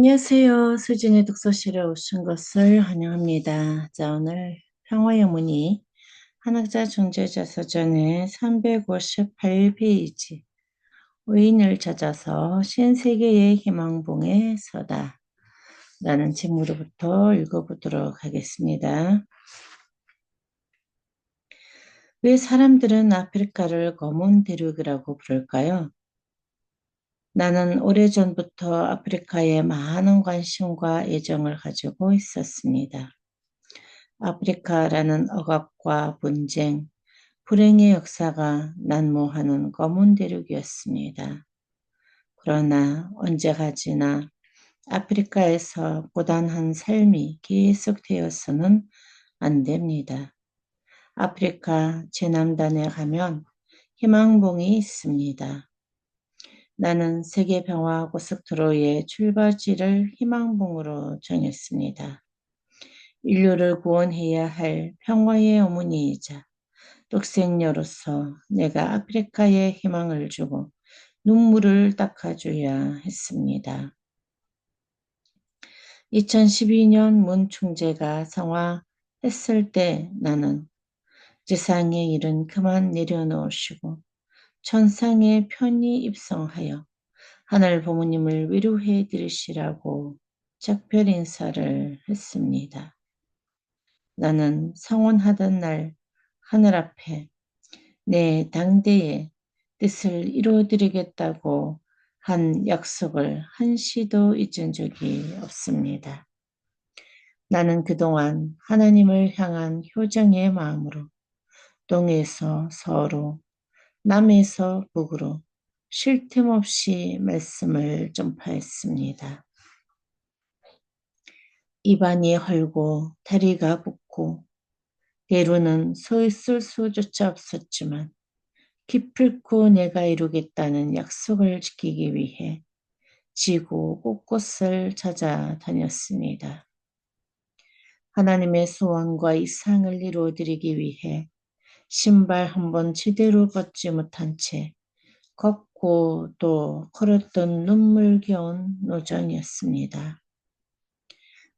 안녕하세요. 수진의 독서실에 오신 것을 환영합니다. 자, 오늘 평화의 문의 한학자 중재자 서전의 358페이지 의인을 찾아서 신세계의 희망봉에 서다 라는 제목으로부터 읽어보도록 하겠습니다. 왜 사람들은 아프리카를 검은 대륙이라고 부를까요? 나는 오래전부터 아프리카에 많은 관심과 애정을 가지고 있었습니다. 아프리카라는 억압과 분쟁, 불행의 역사가 난무하는 검은 대륙이었습니다. 그러나 언제 가지나 아프리카에서 고단한 삶이 계속되어서는 안 됩니다. 아프리카 제남단에 가면 희망봉이 있습니다. 나는 세계평화 고속도로의 출발지를 희망봉으로 정했습니다. 인류를 구원해야 할 평화의 어머니이자 독생녀로서 내가 아프리카에 희망을 주고 눈물을 닦아줘야 했습니다. 2012년 문 총재가 성화했을 때 나는 지상의 일은 그만 내려놓으시고 천상에 편히 입성하여 하늘 부모님을 위로해 드리시라고 작별 인사를 했습니다. 나는 상원하던 날 하늘 앞에 내 당대의 뜻을 이루어드리겠다고 한 약속을 한시도 잊은 적이 없습니다. 나는 그동안 하나님을 향한 효정의 마음으로 동에서 서로, 남에서 북으로 쉴 틈 없이 말씀을 전파했습니다. 입안이 헐고 다리가 붓고 때로는 서 있을 수조차 없었지만 기필코 내가 이루겠다는 약속을 지키기 위해 지구 곳곳을 찾아다녔습니다. 하나님의 소원과 이상을 이루어드리기 위해 신발 한 번 제대로 벗지 못한 채 걷고 또 걸었던 눈물겨운 노정이었습니다.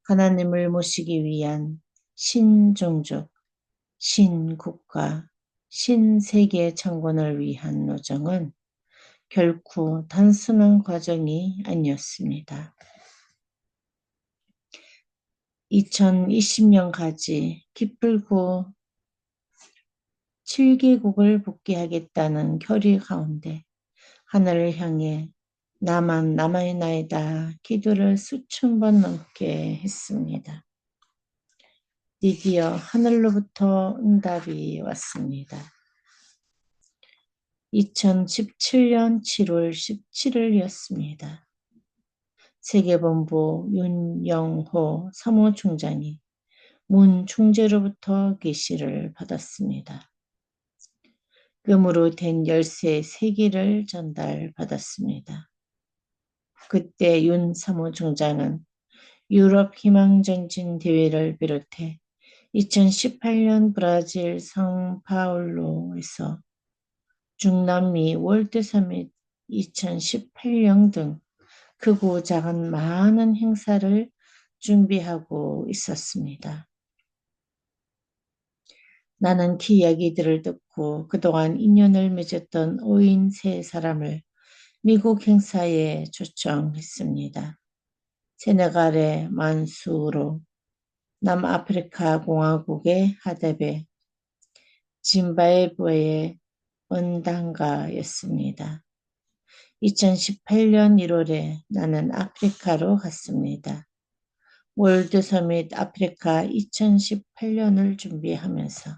하나님을 모시기 위한 신종족, 신국가, 신세계 창건을 위한 노정은 결코 단순한 과정이 아니었습니다. 2020년까지 기필코 7개국을 복귀하겠다는 결의 가운데 하늘을 향해 나만 남아있나이다 기도를 수천 번 넘게 했습니다. 드디어 하늘로부터 응답이 왔습니다. 2017년 7월 17일이었습니다. 세계본부 윤영호 사무총장이 문 총재로부터 계시를 받았습니다. 금으로 된 열쇠 3개를 전달받았습니다. 그때 윤 사무총장은 유럽 희망전진 대회를 비롯해 2018년 브라질 상파울루에서 중남미 월드서밋 2018년 등 크고 작은 많은 행사를 준비하고 있었습니다. 나는 그 이야기들을 듣고 그동안 인연을 맺었던 5인 3사람을 미국 행사에 초청했습니다. 세네갈의 만수로, 남아프리카 공화국의 하데베, 짐바브웨의 언당가였습니다. 2018년 1월에 나는 아프리카로 갔습니다. 월드서밋 아프리카 2018년을 준비하면서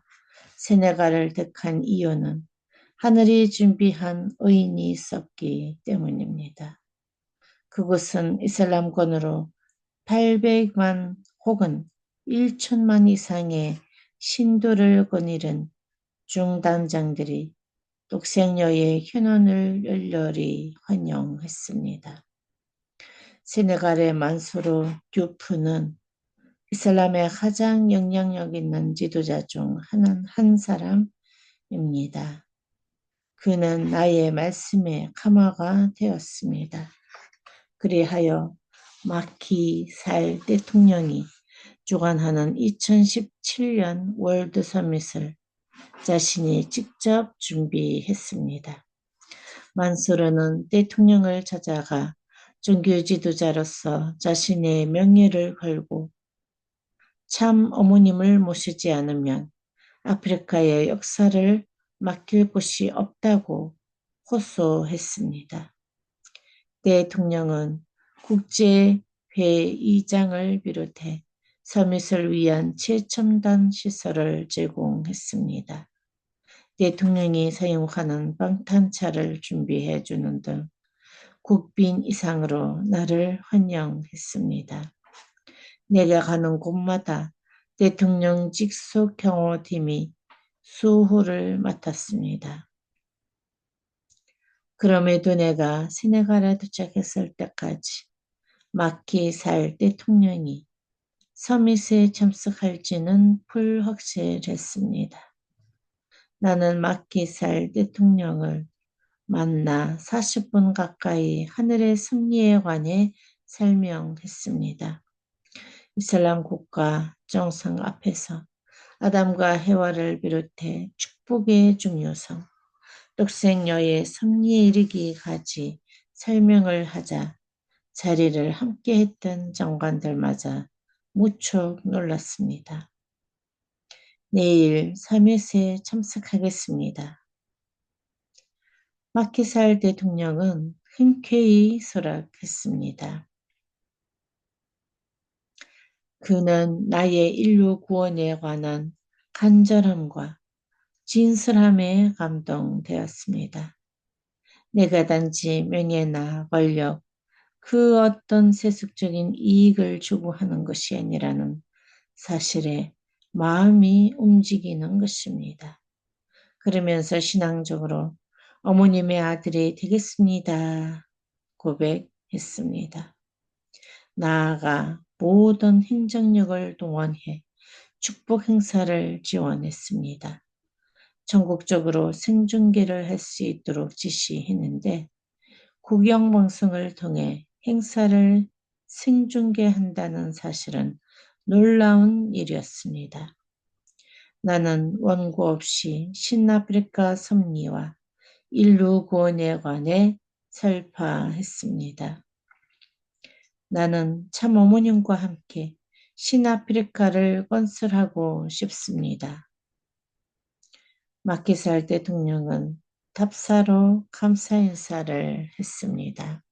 세네갈을 택한 이유는 하늘이 준비한 의인이 있었기 때문입니다. 그곳은 이슬람권으로 800만 혹은 1천만 이상의 신도를 거느린 중단장들이 독생녀의 현원을 열렬히 환영했습니다. 세네갈의 만소로 듀프는 이슬람의 가장 영향력 있는 지도자 중 한 사람입니다. 그는 나의 말씀의 카마가 되었습니다. 그리하여 마키살 대통령이 주관하는 2017년 월드 서밋을 자신이 직접 준비했습니다. 만수르는 대통령을 찾아가 종교 지도자로서 자신의 명예를 걸고 참 어머님을 모시지 않으면 아프리카의 역사를 맡길 곳이 없다고 호소했습니다. 대통령은 국제회의장을 비롯해 서밋을 위한 최첨단 시설을 제공했습니다. 대통령이 사용하는 방탄차를 준비해 주는 등 국빈 이상으로 나를 환영했습니다. 내가 가는 곳마다 대통령 직속 경호팀이 수호를 맡았습니다. 그럼에도 내가 세네갈에 도착했을 때까지 마키살 대통령이 서밋에 참석할지는 불확실했습니다. 나는 마키살 대통령을 만나 40분 가까이 하늘의 섭리에 관해 설명했습니다. 이슬람 국가 정상 앞에서 아담과 해와를 비롯해 축복의 중요성, 독생녀의 섭리에 이르기까지 설명을 하자 자리를 함께했던 장관들마저 무척 놀랐습니다. 내일 서밋에 참석하겠습니다. 마키살 대통령은 흔쾌히 수락했습니다. 그는 나의 인류 구원에 관한 간절함과 진실함에 감동되었습니다. 내가 단지 명예나 권력, 그 어떤 세속적인 이익을 추구하는 것이 아니라는 사실에 마음이 움직이는 것입니다. 그러면서 신앙적으로 어머님의 아들이 되겠습니다. 고백했습니다. 나아가 모든 행정력을 동원해 축복 행사를 지원했습니다. 전국적으로 생중계를 할 수 있도록 지시했는데 국영방송을 통해 행사를 생중계한다는 사실은 놀라운 일이었습니다. 나는 원고 없이 신아프리카 섭리와 인류 구원에 관해 설파했습니다. 나는 참 어머님과 함께 신아프리카를 건설하고 싶습니다. 마키살 대통령은 답사로 감사 인사를 했습니다.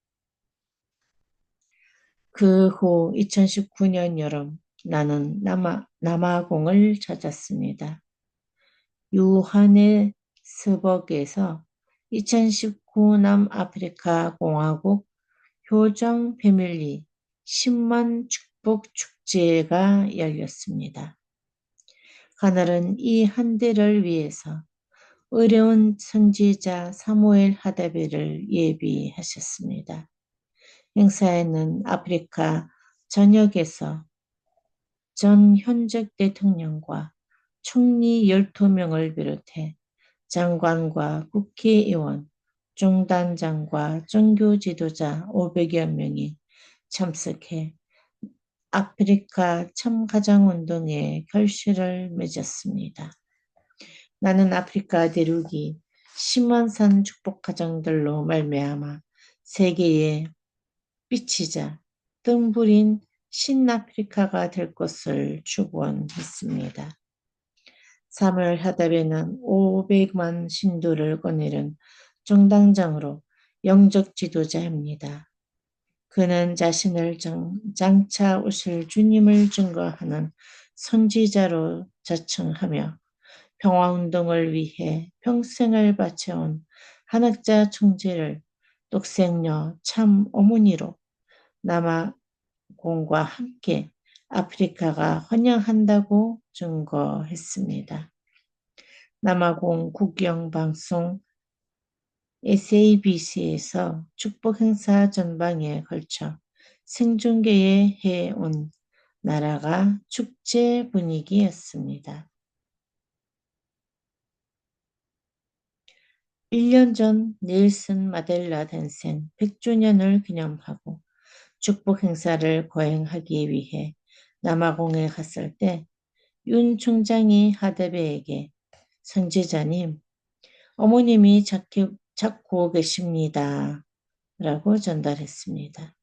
그 후 2019년 여름 나는 남아공을 찾았습니다. 요하네스버그에서 2019 남아프리카 공화국 효정 패밀리 10만 축복 축제가 열렸습니다. 가날은 이 한대를 위해서 어려운 선지자 사무엘 하다베를 예비하셨습니다. 행사에는 아프리카 전역에서 전 현직 대통령과 총리 12명을 비롯해 장관과 국회의원, 종단장과 종교 지도자 500여 명이 참석해 아프리카 참가장운동에 결실을 맺었습니다. 나는 아프리카 대륙이 심원산 축복가정들로 말미암아 세계에 삐치자 뜸부린 신아프리카가 될 것을 축원했습니다. 3월 하답에는 500만 신도를 거느린 정당장으로 영적 지도자입니다. 그는 자신을 장차 오실 주님을 증거하는 선지자로 자청하며 평화운동을 위해 평생을 바쳐온 한학자 총재를 독생녀 참 어머니로 남아공과 함께 아프리카가 환영한다고 증거했습니다. 남아공 국영방송 SABC에서 축복 행사 전방에 걸쳐 생중계해 해온 나라가 축제 분위기였습니다. 1년 전 넬슨 마델라 탄생 100주년을 기념하고 축복 행사를 거행하기 위해 남아공에 갔을 때 윤 총장이 하대배에게 "선지자님, 어머님이 찾고 계십니다." 라고 전달했습니다.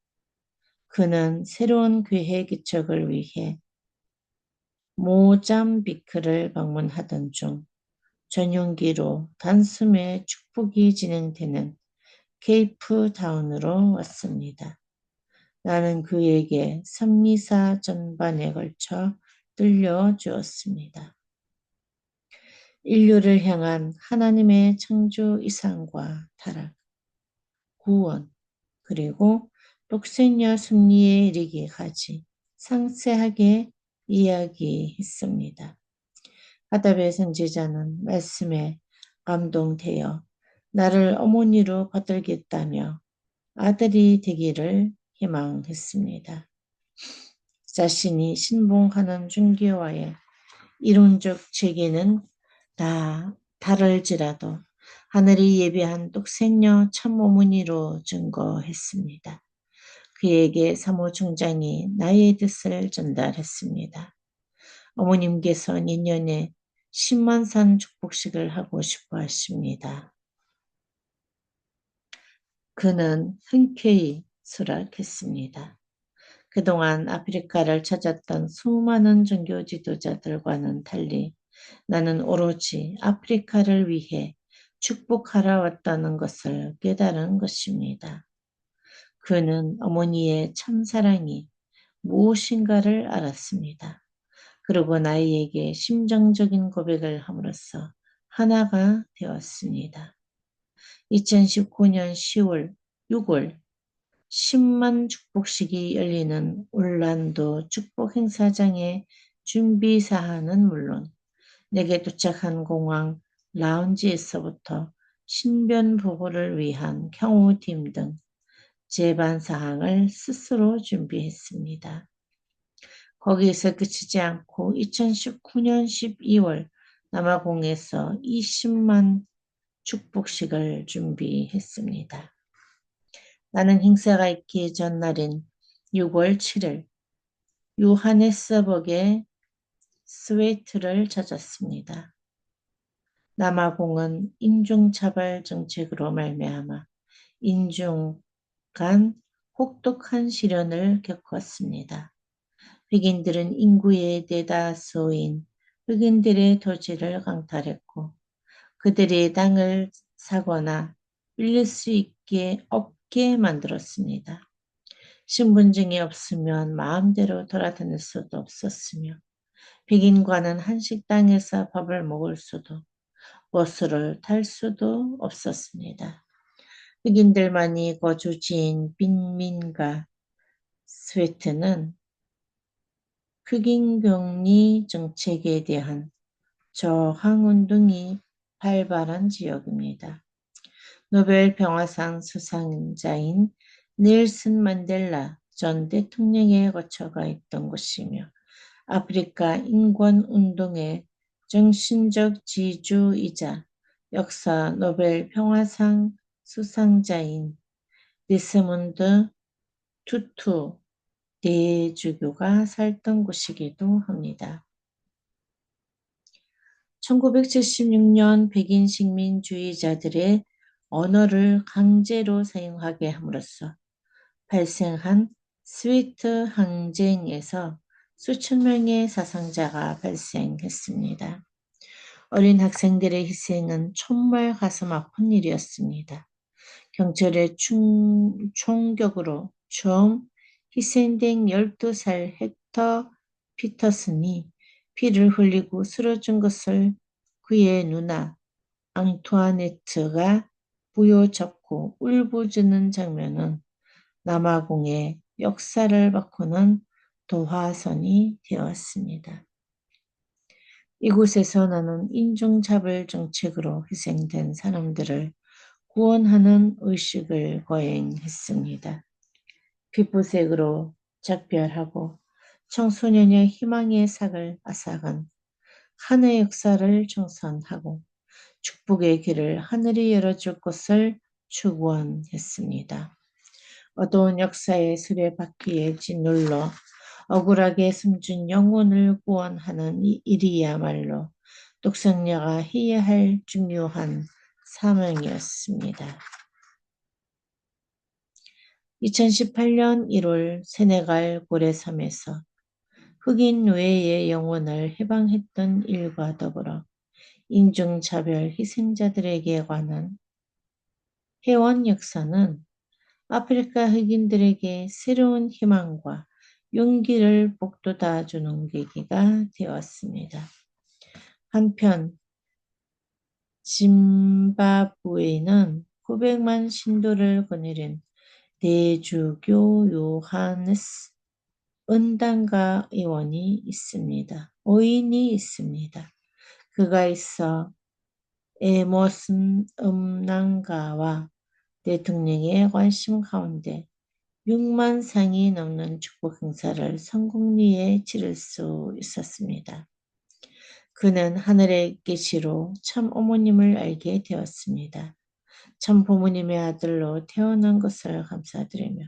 그는 새로운 교회 개척을 위해 모잠비크를 방문하던 중 전용기로 단숨에 축복이 진행되는 케이프타운으로 왔습니다. 나는 그에게 선미사 전반에 걸쳐 들려주었습니다. 인류를 향한 하나님의 창조 이상과 타락, 구원, 그리고 독생녀 승리에 이르기까지 상세하게 이야기했습니다. 하답의 선지자는 말씀에 감동되어 나를 어머니로 받들겠다며 아들이 되기를 희망했습니다. 자신이 신봉하는 종교와의 이론적 체계는 다 다를지라도 하늘이 예비한 독생녀 참어머니로 증거했습니다. 그에게 사무총장이 나의 뜻을 전달했습니다. 어머님께서 내년에 10만산 축복식을 하고 싶어 하십니다. 그는 흔쾌히 수락했습니다. 그동안 아프리카를 찾았던 수많은 종교 지도자들과는 달리 나는 오로지 아프리카를 위해 축복하러 왔다는 것을 깨달은 것입니다. 그는 어머니의 참사랑이 무엇인가를 알았습니다. 그리고 나에게 심정적인 고백을 함으로써 하나가 되었습니다. 2019년 10월, 6월 10만 축복식이 열리는 올란도 축복 행사장의 준비 사항은 물론 내게 도착한 공항 라운지에서부터 신변 보호를 위한 경호팀 등 제반 사항을 스스로 준비했습니다. 거기에서 그치지 않고 2019년 12월 남아공에서 20만 축복식을 준비했습니다. 나는 행사가 있기 전날인 6월 7일 요하네스버그의 스웨이트를 찾았습니다. 남아공은 인종차별 정책으로 말미암아 인종 간 혹독한 시련을 겪었습니다. 흑인들은 인구의 대다수인 흑인들의 토지를 강탈했고 그들의 땅을 사거나 빌릴 수 없게 만들었습니다. 신분증이 없으면 마음대로 돌아다닐 수도 없었으며 백인과는 한 식당에서 밥을 먹을 수도 버스를 탈 수도 없었습니다. 흑인들만이 거주지인 빈민가 스웨트는 흑인격리 정책에 대한 저항운동이 활발한 지역입니다. 노벨 평화상 수상자인 넬슨 만델라 전 대통령의 거처가 있던 곳이며 아프리카 인권운동의 정신적 지주이자 역사 노벨 평화상 수상자인 데스몬드 투투 대주교가 살던 곳이기도 합니다. 1976년 백인 식민주의자들의 언어를 강제로 사용하게 함으로써 발생한 스위트 항쟁에서 수천 명의 사상자가 발생했습니다. 어린 학생들의 희생은 정말 가슴 아픈 일이었습니다. 경찰의 총격으로 처음 희생된 12살 헥터 피터슨이 피를 흘리고 쓰러진 것을 그의 누나 앙투아네트가 부여잡고 울부짖는 장면은 남아공의 역사를 바꾸는 도화선이 되었습니다. 이곳에서 나는 인종차별 정책으로 희생된 사람들을 구원하는 의식을 거행했습니다. 피부색으로 작별하고 청소년의 희망의 삭을 앗아간 한의 역사를 청산하고 축복의 길을 하늘이 열어줄 것을 축원했습니다. 어두운 역사의 수레바퀴에 짓눌러 억울하게 숨진 영혼을 구원하는 이 일이야말로 독서녀가 해야 할 중요한 사명이었습니다. 2018년 1월 세네갈 고래섬에서 흑인 노예의 영혼을 해방했던 일과 더불어 인종차별 희생자들에게 관한 회원 역사는 아프리카 흑인들에게 새로운 희망과 용기를 북돋아 주는 계기가 되었습니다. 한편 짐바브웨는 900만 신도를 거느린 대주교 요하네스 은단가 의인이 있습니다. 그가 있어 에머슨 음란가와 대통령의 관심 가운데 6만 상이 넘는 축복 행사를 성공리에 치를 수 있었습니다. 그는 하늘의 계시로 참 어머님을 알게 되었습니다. 참 부모님의 아들로 태어난 것을 감사드리며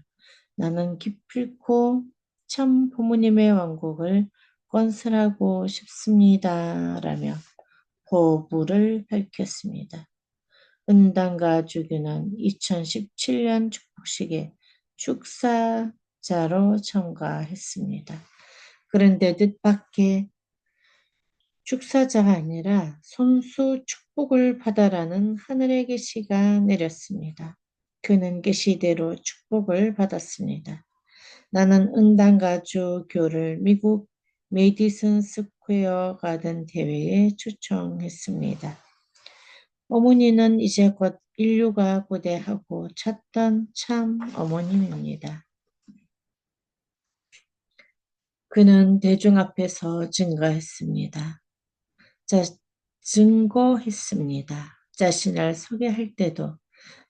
나는 기필코 참 부모님의 왕국을 건설하고 싶습니다. 라며 포부를 밝혔습니다. 은단가 주교는 2017년 축복식에 축사자로 참가했습니다. 그런데 뜻밖의 축사자가 아니라 손수 축복을 받아라는 하늘의 계시가 내렸습니다. 그는 계시대로 축복을 받았습니다. 나는 은단가주 교를 미국 메디슨 스퀘어 가든 대회에 초청했습니다. 어머니는 이제 곧 인류가 고대하고 찾던 참 어머님입니다. 그는 대중 앞에서 증거했습니다. 자신을 소개할 때도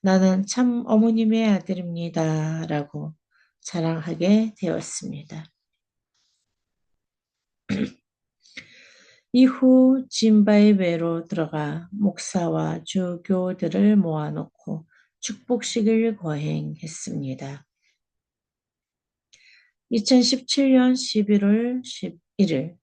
나는 참 어머님의 아들입니다. 라고 자랑하게 되었습니다. 이후 짐바브웨로 들어가 목사와 주교들을 모아놓고 축복식을 거행했습니다. 2017년 11월 11일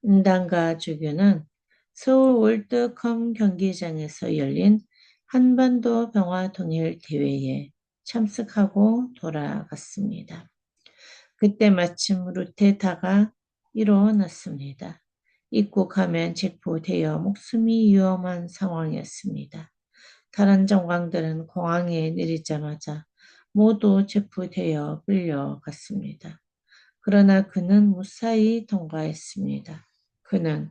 은단가 주교는 서울 월드컵 경기장에서 열린 한반도 평화통일 대회에 참석하고 돌아갔습니다. 그때 마침 루테타가 일어났습니다. 입국하면 체포되어 목숨이 위험한 상황이었습니다. 다른 정광들은 공항에 내리자마자 모두 체포되어 끌려갔습니다. 그러나 그는 무사히 통과했습니다. 그는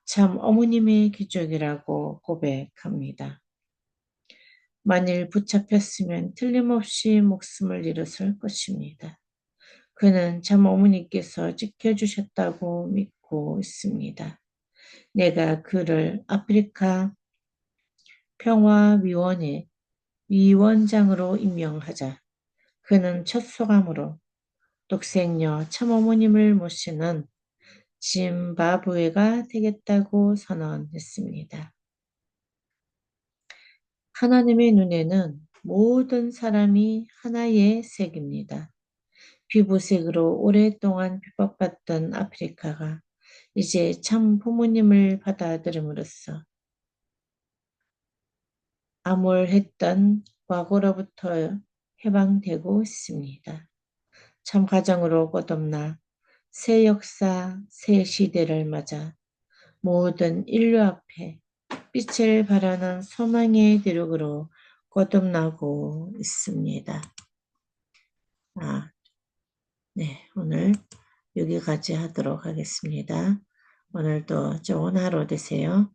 참 어머님의 기적이라고 고백합니다. 만일 붙잡혔으면 틀림없이 목숨을 잃었을 것입니다. 그는 참 어머니께서 지켜주셨다고 믿고 있습니다. 내가 그를 아프리카 평화위원회 위원장으로 임명하자 그는 첫 소감으로 독생녀 참어머님을 모시는 짐바브웨가 되겠다고 선언했습니다. 하나님의 눈에는 모든 사람이 하나의 색입니다. 피부색으로 오랫동안 비박받던 아프리카가 이제 참 부모님을 받아들임으로써 암울했던 과거로부터 해방되고 있습니다. 참 가정으로 거듭나 새 역사, 새 시대를 맞아 모든 인류 앞에 빛을 발하는 소망의 대륙으로 거듭나고 있습니다. 네, 오늘 여기까지 하도록 하겠습니다. 오늘도 좋은 하루 되세요.